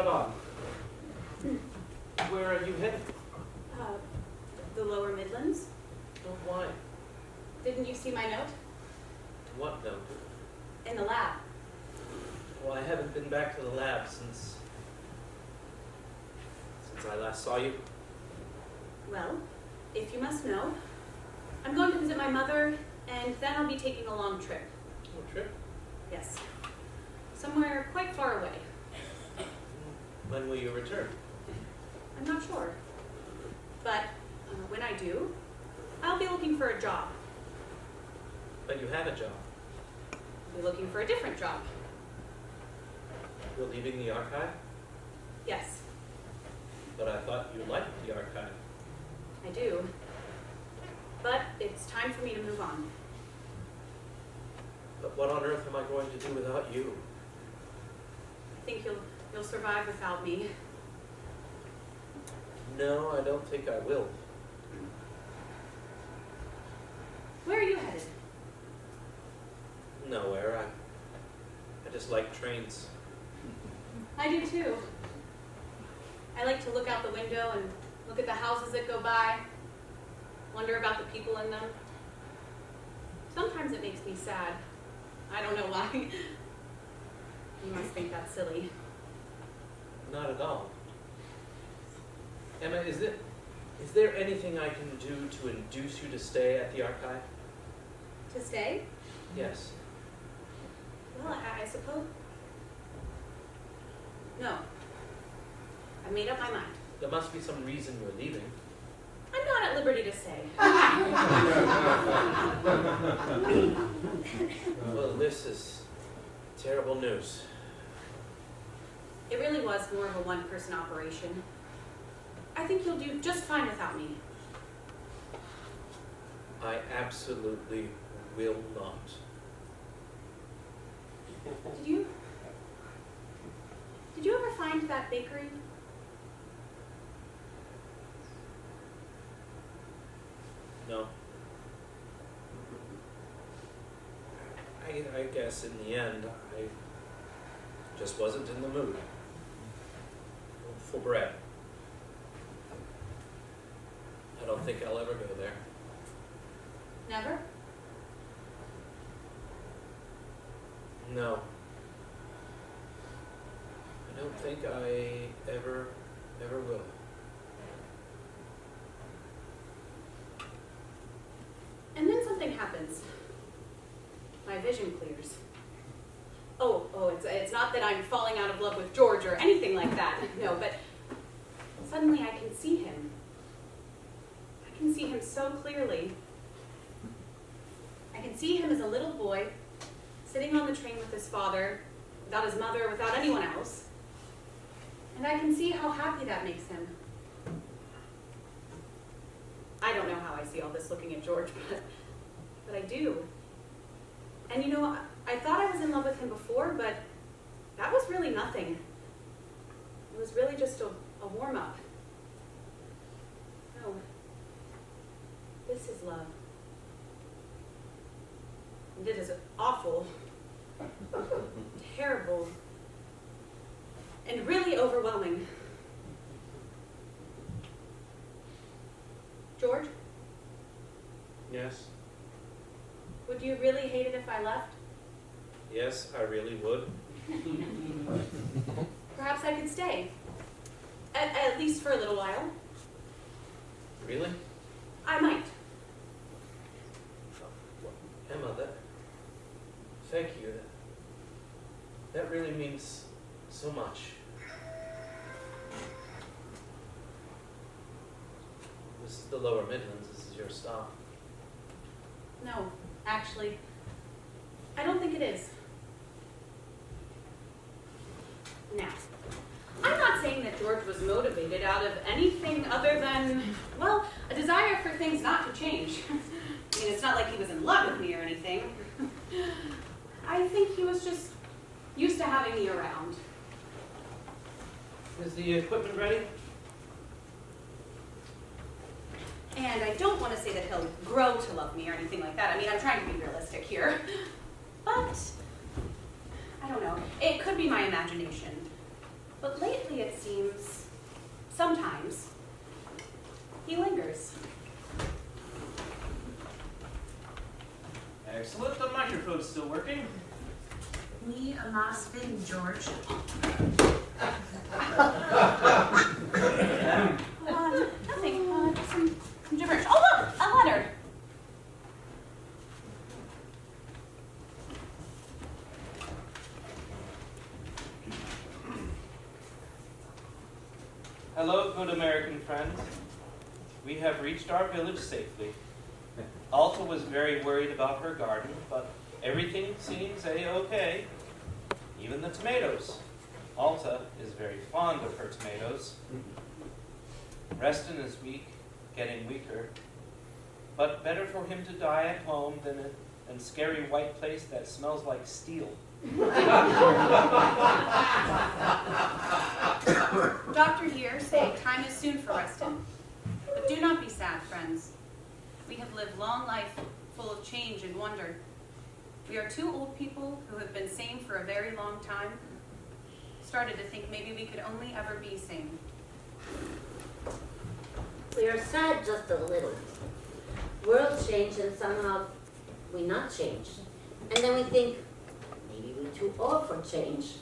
jog on. Where are you headed? The Lower Midlands. Oh, why? Didn't you see my note? What note? In the lab. Well, I haven't been back to the lab since I last saw you. Well, if you must know, I'm going to visit my mother, and then I'll be taking a long trip. A trip? Yes. Somewhere quite far away. When will you return? I'm not sure. But when I do, I'll be looking for a job. But you have a job. I'll be looking for a different job. You're leaving the archive? Yes, But I thought you liked the archive. I do. But it's time for me to move on. But what on earth am I going to do without you? I think you'll survive without me. No, I don't think I will. Where are you headed? Nowhere. I just like trains. I do too. I like to look out the window and look at the houses that go by, wonder about the people in them. Sometimes it makes me sad. I don't know why. You must think that's silly. Not at all. Emma, is there anything I can do to induce you to stay at the archive? To stay? Yes. Well, I suppose. No. I made up my mind. There must be some reason you're leaving. I'm not at liberty to stay. Well, this is terrible news. It really was more of a one-person operation. I think you'll do just fine without me. I absolutely will not. Did you ever find that bakery? No. I guess in the end, I just wasn't in the mood for bread. I don't think I'll ever go there. Never? No. I don't think I ever will. And then something happens. My vision clears. Oh, it's not that I'm falling out of love with George or anything like that. No, but suddenly I can see him. I can see him so clearly. I can see him as a little boy, sitting on the train with his father, without his mother, without anyone else. And I can see how happy that makes him. I don't know how I see all this looking at George, but I do. And you know, I thought I was in love with him before, but that was really nothing. It was really just a warm-up. No, this is love. And it is awful, terrible, and really overwhelming. George, Yes. would you really hate it if I left? Yes, I really would. Perhaps I could stay. At least for a little while. Really? I might. Emma, thank you. That really means so much. This is the Lower Midlands. This is your stop. No, actually, I don't think it is. Now, I'm not saying that George was motivated out of anything other than, well, a desire for things not to change. I mean, it's not like he was in love with me or anything. I think he was just used to having me around. Is the equipment ready? And I don't want to say that he'll grow to love me or anything like that. I mean, I'm trying to be realistic here. But, I don't know. It could be my imagination. But lately, seems, sometimes, he lingers. Excellent, the microphone's still working. We must fin, George. Nothing, just some gibberish. Oh look, a letter. Hello, good American friends. We have reached our village safely. Alta was very worried about her garden, but everything seems a-okay. Even the tomatoes. Alta is very fond of her tomatoes. Reston is weak, getting weaker, but better for him to die at home than in a scary white place that smells like steel. Doctor here say time is soon for Reston. But do not be sad, friends. We have lived long life full of change and wonder. We are two old people who have been sane for a very long time. Started to think maybe we could only ever be sane. We are sad just a little. World change and somehow we not change. And then we think, maybe we're too old for change.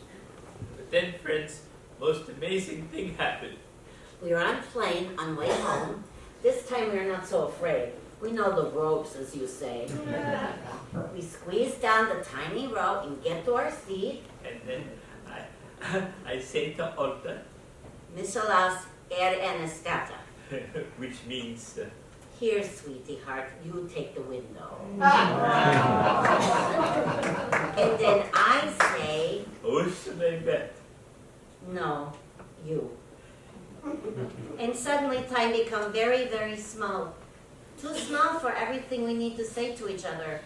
But then, friends, most amazing thing happened. We are on plane on way home. This time we are not so afraid. We know the ropes, as you say. We squeeze down the tiny rope and get to our seat. And then I say to Alta, Michelas en escata. which means, Here, sweetie heart, you take the window. And then I say, Ocean bet. no, you. And suddenly time becomes very, very small. Too small for everything we need to say to each other.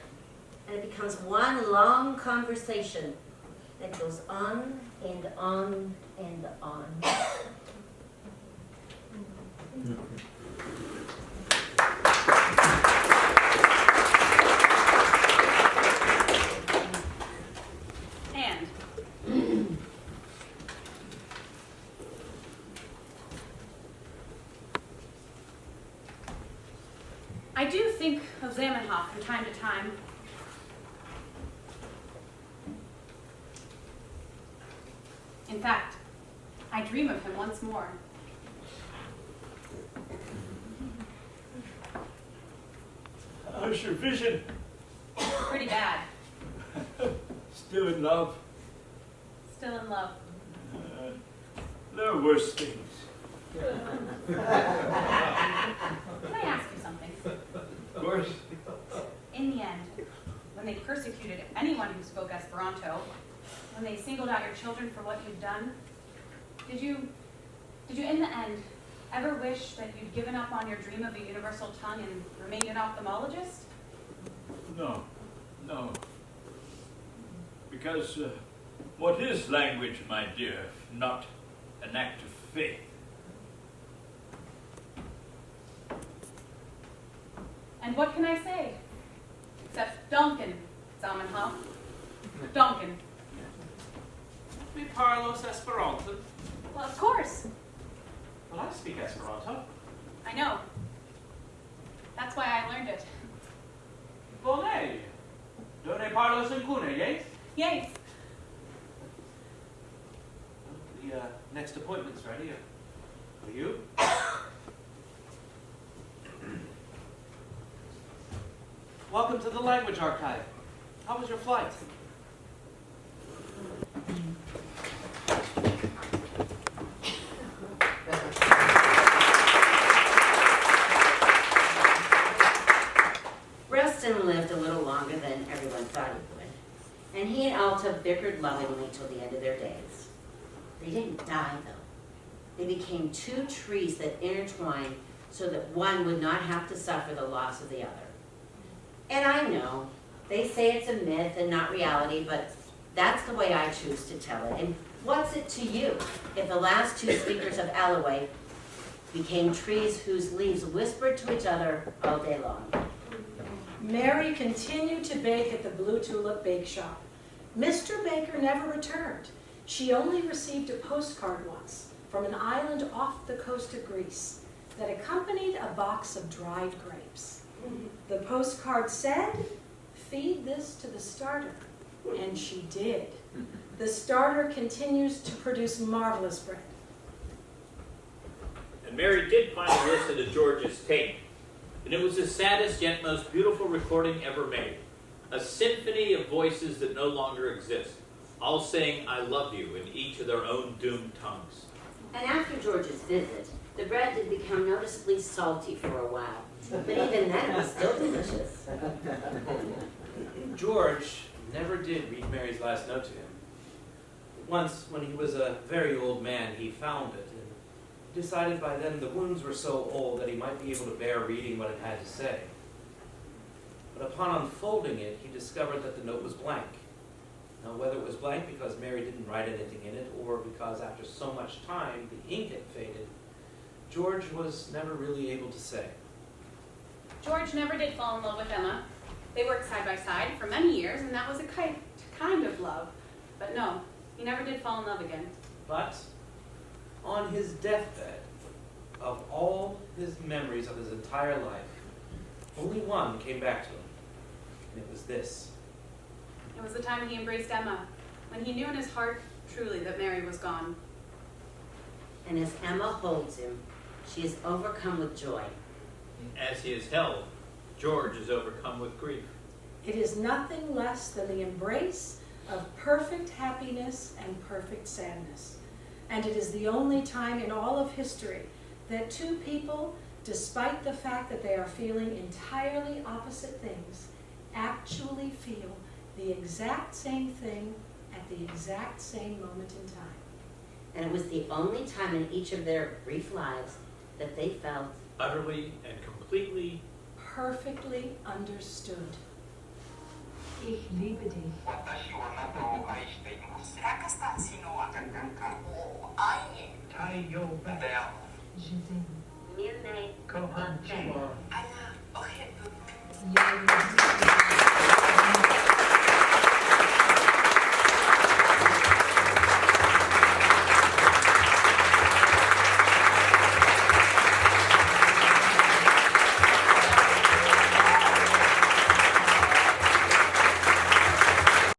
And it becomes one long conversation that goes on and on and on. And I do think of Zamenhof from time to time. In fact, I dream of him once more. How's your vision? Pretty bad. Still in love? Still in love. There are worse things. Can I ask you something? Of course. In the end, when they persecuted anyone who spoke Esperanto, when they singled out your children for what you've done, did you in the end ever wish that you'd given up on your dream of a universal tongue and remained an ophthalmologist? No. Because what is language, my dear, if not an act of faith? And what can I say? Except Duncan, Zamenhof. Duncan. We parlos Esperanto. Well, of course. Well, I speak Esperanto. I know. That's why I learned it. Bone. Do ne parlos in cune, yes? Yay. The next appointment's ready. For you? Welcome to the Language Archive. How was your flight? Reston lived a little longer than everyone thought he would. And he and Alta bickered lovingly till the end of their days. They didn't die, though. They became two trees that intertwined so that one would not have to suffer the loss of the other. And I know, they say it's a myth and not reality, but that's the way I choose to tell it. And what's it to you if the last two speakers of Alloway became trees whose leaves whispered to each other all day long? Mary continued to bake at the Blue Tulip Bake Shop. Mr. Baker never returned. She only received a postcard once from an island off the coast of Greece that accompanied a box of dried grapes. The postcard said, "Feed this to the starter." And she did. The starter continues to produce marvelous bread. And Mary did finally listen to George's tape, and it was the saddest yet most beautiful recording ever made. A symphony of voices that no longer exist, all saying "I love you" in each of their own doomed tongues. And after George's visit, the bread did become noticeably salty for a while. But even then, it was still delicious. George never did read Mary's last note to him. Once, when he was a very old man, he found it and decided by then the wounds were so old that he might be able to bear reading what it had to say. But upon unfolding it, he discovered that the note was blank. Now, whether it was blank because Mary didn't write anything in it, or because after so much time the ink had faded, George was never really able to say. George never did fall in love with Emma. They worked side by side for many years, and that was a kind of love. But no, he never did fall in love again. But on his deathbed, of all his memories of his entire life, only one came back to him, and it was this. It was the time he embraced Emma, when he knew in his heart truly that Mary was gone. And as Emma holds him, she is overcome with joy. As he is held, George is overcome with grief. It is nothing less than the embrace of perfect happiness and perfect sadness. And it is the only time in all of history that two people, despite the fact that they are feeling entirely opposite things, actually feel the exact same thing at the exact same moment in time. And it was the only time in each of their brief lives that they felt Utterly and completely perfectly understood. Ich liebe dich. 私はあなたを愛しています。私のあなたを愛に太陽で Je t'aime. Milne Kocham cię.